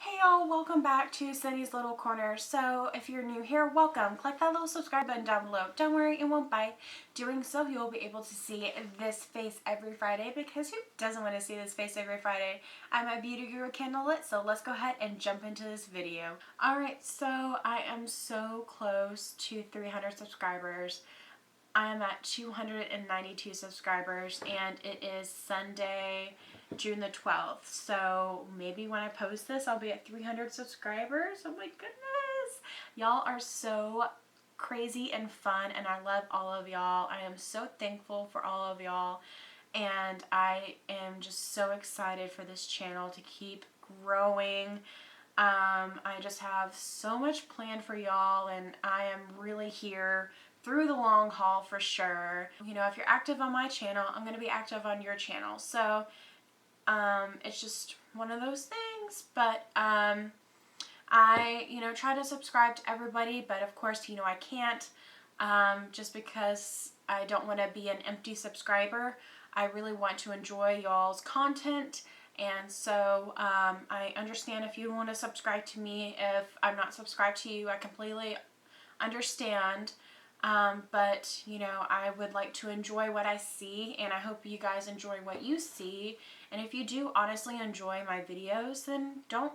Hey y'all, welcome back to Cindy's Little Corner. So if you're new here, welcome. Click that little subscribe button down below. Don't worry, it won't bite. Doing so, you'll be able to see this face every Friday, because who doesn't want to see this face every Friday? I'm a beauty guru, Candlelit, so let's go ahead and jump into this video. Alright, so I am so close to 300 subscribers. I am at 292 subscribers, and it is Sunday, June the 12th. So maybe when I post this, I'll be at 300 subscribers. Oh my goodness. Y'all are so crazy and fun, and I love all of y'all. I am so thankful for all of y'all, and I am just so excited for this channel to keep growing. I just have so much planned for y'all, and I am really here through the long haul for sure. You know, if you're active on my channel, I'm going to be active on your channel. So, it's just one of those things. But, I, try to subscribe to everybody, but of course, I can't, just because I don't want to be an empty subscriber. I really want to enjoy y'all's content. And so, I understand if you want to subscribe to me. If I'm not subscribed to you, I completely understand. But, I would like to enjoy what I see, and I hope you guys enjoy what you see. And if you do honestly enjoy my videos, then don't,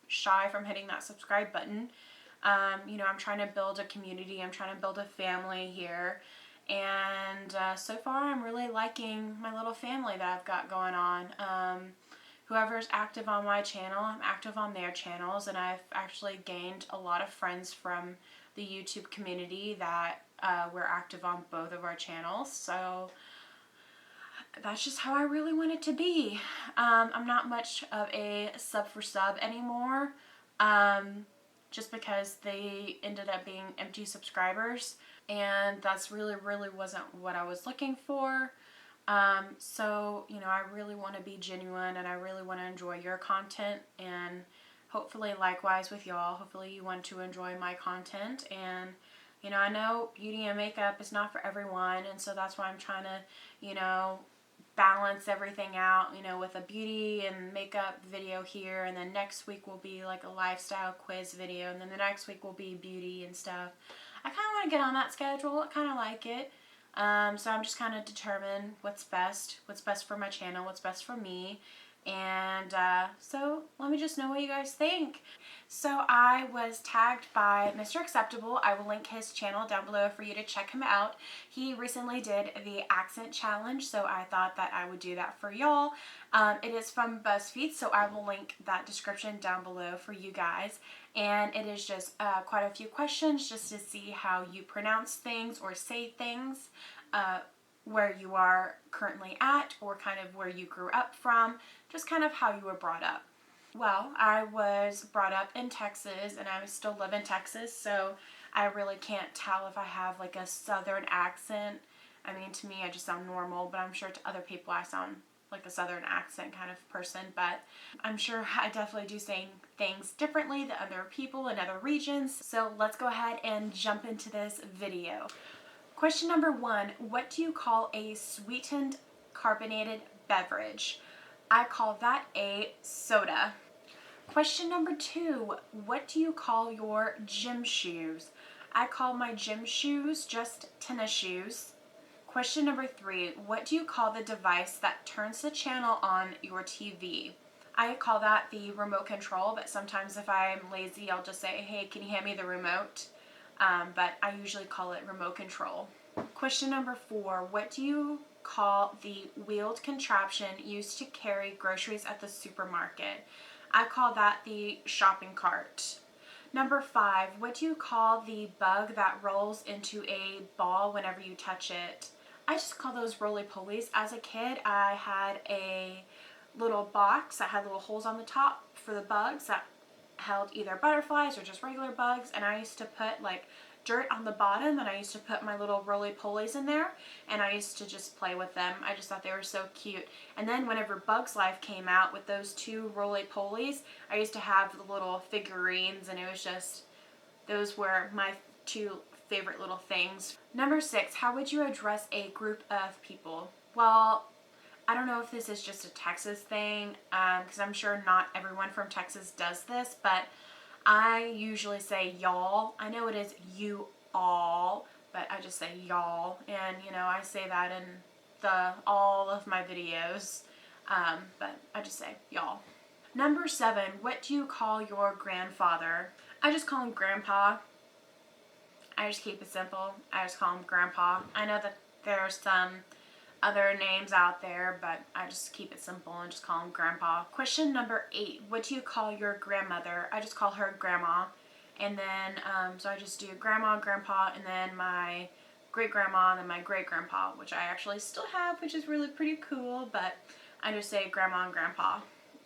shy from hitting that subscribe button. I'm trying to build a community. I'm trying to build a family here. And so far, I'm really liking my little family that I've got going on. Whoever's active on my channel, I'm active on their channels, and I've actually gained a lot of friends from the YouTube community that we're active on both of our channels. So that's just how I really want it to be. I'm not much of a sub for sub anymore, just because they ended up being empty subscribers, and that's really wasn't what I was looking for. So, I really want to be genuine, and I really want to enjoy your content, and hopefully likewise with y'all. Hopefully you want to enjoy my content. And, I know beauty and makeup is not for everyone, and so that's why I'm trying to, balance everything out, with a beauty and makeup video here, and then next week will be like a lifestyle quiz video, and then the next week will be beauty and stuff. I kind of want to get on that schedule. I kind of like it. So I'm just kind of determine what's best for my channel, what's best for me. And so let me just know what you guys think. So I was tagged by Mr. Acceptable. I will link his channel down below for you to check him out. He recently did the accent challenge, so I thought that I would do that for y'all. It is from Buzzfeed, so I will link that description down below for you guys. And it is just quite a few questions just to see how you pronounce things or say things, where you are currently at, or kind of where you grew up from, just kind of how you were brought up. Well, I was brought up in Texas, and I still live in Texas, so I really can't tell if I have like a southern accent. I mean, to me, I just sound normal, but I'm sure to other people I sound like a southern accent kind of person. But I'm sure I definitely do say things differently than other people in other regions. So let's go ahead and jump into this video. Question number 1, what do you call a sweetened carbonated beverage? I call that a soda. Question number 2, what do you call your gym shoes? I call my gym shoes just tennis shoes. Question number 3, what do you call the device that turns the channel on your TV? I call that the remote control, but sometimes if I'm lazy, I'll just say, hey, can you hand me the remote? But I usually call it remote control. Question number 4, what do you call the wheeled contraption used to carry groceries at the supermarket? I call that the shopping cart. Number 5, what do you call the bug that rolls into a ball whenever you touch it? I just call those roly-polies. As a kid, I had a little box that had little holes on the top for the bugs that held either butterflies or just regular bugs, and I used to put like dirt on the bottom, and I used to put my little roly-polies in there, and I used to just play with them. I just thought they were so cute. And then whenever Bugs Life came out with those 2 roly-polies, I used to have the little figurines, and it was just, those were my 2 favorite little things. Number 6, how would you address a group of people? Well, I don't know if this is just a Texas thing, because I'm sure not everyone from Texas does this, but I usually say y'all. I know it is you all, but I just say y'all, and you know, I say that in all of my videos, but I just say y'all. Number 7, what do you call your grandfather? I just call him Grandpa. I just keep it simple. I just call him Grandpa. I know that there's some other names out there, but I just keep it simple and just call him Grandpa. Question number 8, what do you call your grandmother? I just call her Grandma. And then, so I just do Grandma, Grandpa, and then my great-grandma, and then my great-grandpa, which I actually still have, which is really pretty cool, but I just say Grandma and Grandpa.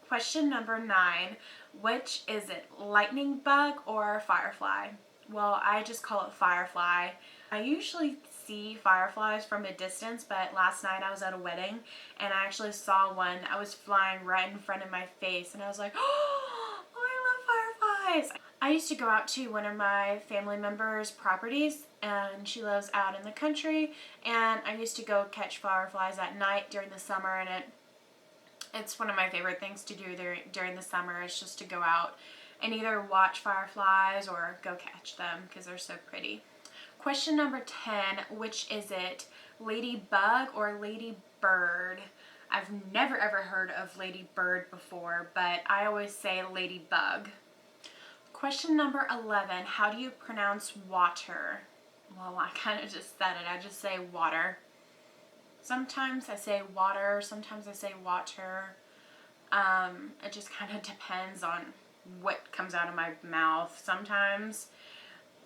Question number 9, which is it, lightning bug or firefly? Well, I just call it firefly. I usually see fireflies from a distance, but last night I was at a wedding and I actually saw one that was flying right in front of my face, and I was like, oh, I love fireflies. I used to go out to one of my family members' properties, and she lives out in the country, and I used to go catch fireflies at night during the summer, and it's one of my favorite things to do during the summer, is just to go out and either watch fireflies or go catch them because they're so pretty. Question number 10, which is it, ladybug or ladybird? I've never ever heard of ladybird before, but I always say ladybug. Question number 11, how do you pronounce water? Well, I kind of just said it. I just say water. Sometimes I say water, sometimes I say water. It just kind of depends on what comes out of my mouth. Sometimes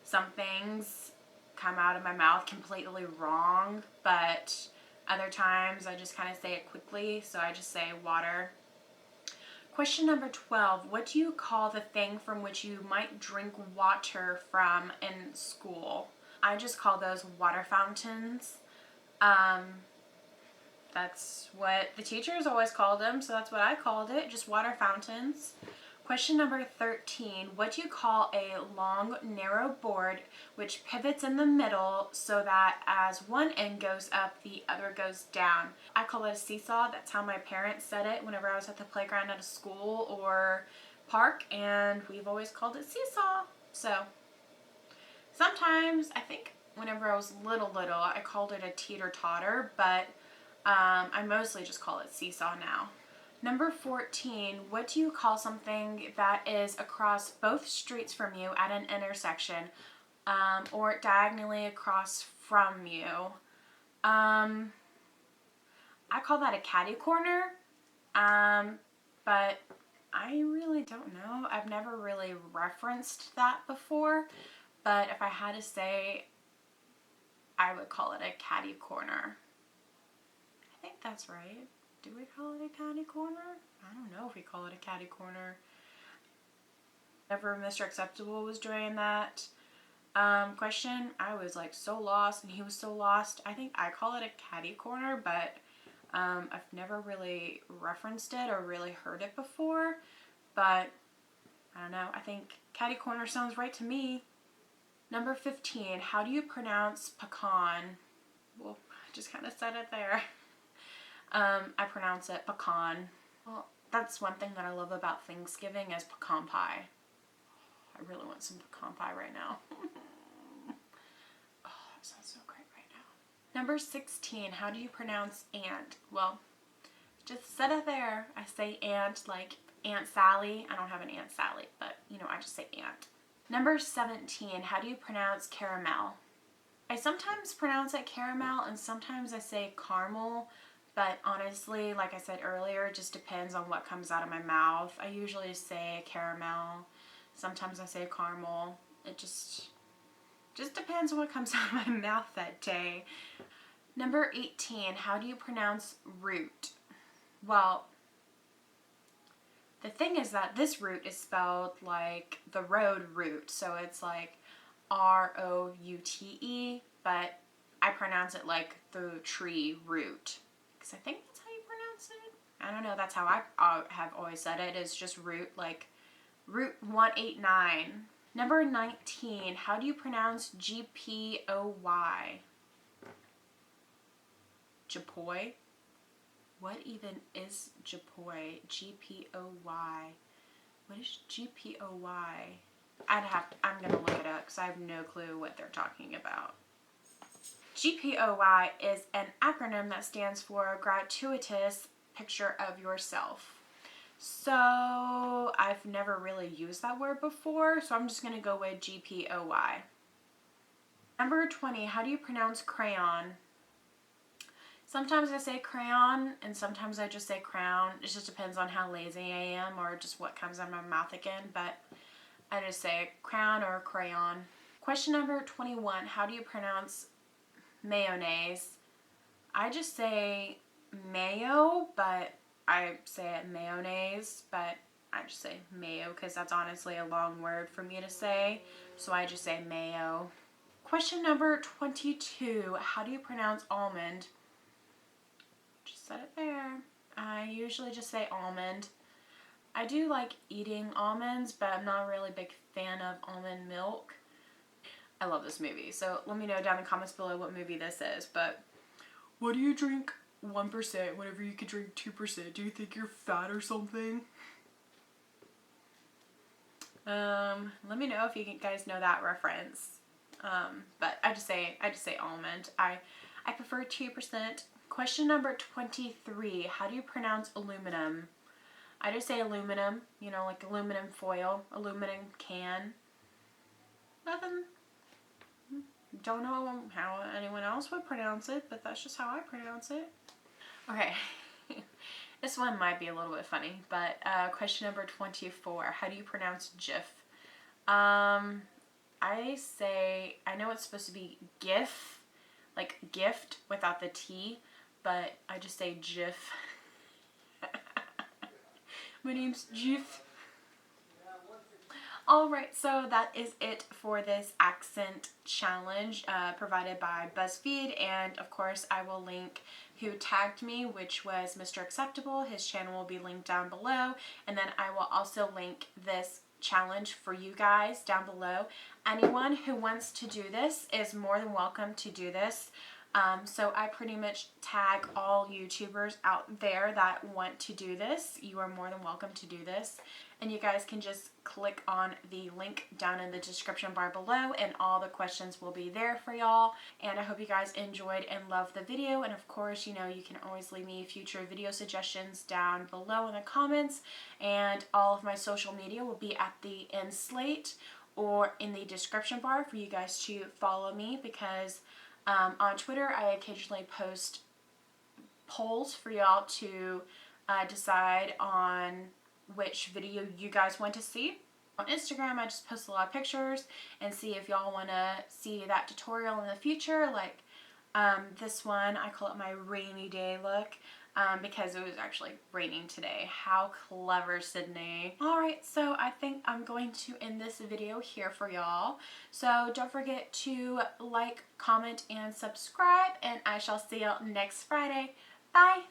some things come out of my mouth completely wrong, but other times I just kind of say it quickly, so I just say water. Question number 12, what do you call the thing from which you might drink water from in school? I just call those water fountains. That's what the teachers always called them, so that's what I called it, just water fountains. Question number 13, what do you call a long, narrow board which pivots in the middle so that as one end goes up, the other goes down? I call it a seesaw. That's how my parents said it whenever I was at the playground at a school or park, and we've always called it seesaw. So sometimes, I think whenever I was little, I called it a teeter-totter, but I mostly just call it seesaw now. Number 14, what do you call something that is across both streets from you at an intersection, or diagonally across from you? I call that a catty corner, but I really don't know. I've never really referenced that before, but if I had to say, I would call it a catty corner. I think that's right. Do we call it a catty corner? I don't know if we call it a catty corner. Whenever Mr. Acceptable was doing that question, I was like so lost and he was so lost. I think I call it a catty corner, but I've never really referenced it or really heard it before. But I don't know. I think catty corner sounds right to me. Number 15, how do you pronounce pecan? Well, I just kind of said it there. I pronounce it pecan. Well, that's one thing that I love about Thanksgiving is pecan pie. I really want some pecan pie right now. Oh, that sounds so great right now. Number 16, how do you pronounce aunt? Well, just said it there. I say aunt like Aunt Sally. I don't have an Aunt Sally, but you know, I just say aunt. Number 17, how do you pronounce caramel? I sometimes pronounce it caramel and sometimes I say caramel. But honestly, like I said earlier, it just depends on what comes out of my mouth. I usually say caramel. Sometimes I say caramel. It just depends on what comes out of my mouth that day. Number 18, how do you pronounce root? Well, the thing is that this root is spelled like the road route. So it's like R-O-U-T-E, but I pronounce it like the tree root. Because I think that's how you pronounce it. I don't know, that's how I have always said it, is just root, like Route 189. Number 19, how do you pronounce G-P-O-Y? Japoy? what even is Gpoy? G-P-O-Y. What is G-P-O-Y? I'm gonna look it up because I have no clue what they're talking about. GPOY is an acronym that stands for gratuitous picture of yourself. So I've never really used that word before, so I'm just gonna go with GPOY. Number 20, how do you pronounce crayon? Sometimes I say crayon and sometimes I just say crown. It just depends on how lazy I am or just what comes out of my mouth again, but I just say crown or crayon. Question number 21, how do you pronounce mayonnaise? I just say mayo, but I say it mayonnaise, but I just say mayo because that's honestly a long word for me to say, so I just say mayo. Question number 22, how do you pronounce almond? Just said it there. I usually just say almond. I do like eating almonds, but I'm not a really big fan of almond milk. I love this movie, so let me know down in the comments below what movie this is, but what do you drink 1% whenever you could drink 2%? Do you think you're fat or something? Let me know if you guys know that reference. But I just say almond. I prefer 2%. Question number 23. How do you pronounce aluminum? I just say aluminum, you know, like aluminum foil, aluminum can. Nothing. Don't know how anyone else would pronounce it, but that's just how I pronounce it. Okay. This one might be a little bit funny, but question number 24. How do you pronounce GIF? I know it's supposed to be GIF, like gift without the T, but I just say GIF. My name's GIF. Alright, so that is it for this accent challenge provided by Buzzfeed, and of course I will link who tagged me, which was Mr. Acceptable. His channel will be linked down below, and then I will also link this challenge for you guys down below. Anyone who wants to do this is more than welcome to do this. So I pretty much tag all YouTubers out there that want to do this. You are more than welcome to do this. And you guys can just click on the link down in the description bar below and all the questions will be there for y'all. And I hope you guys enjoyed and loved the video. And of course, you know, you can always leave me future video suggestions down below in the comments. And all of my social media will be at the end slate or in the description bar for you guys to follow me, because on Twitter, I occasionally post polls for y'all to decide on which video you guys want to see. On Instagram, I just post a lot of pictures and see if y'all want to see that tutorial in the future. Like this one, I call it my rainy day look because it was actually raining today. How clever, Sydney. Alright, so I think I'm going to end this video here for y'all. So don't forget to like, comment, and subscribe, and I shall see y'all next Friday. Bye!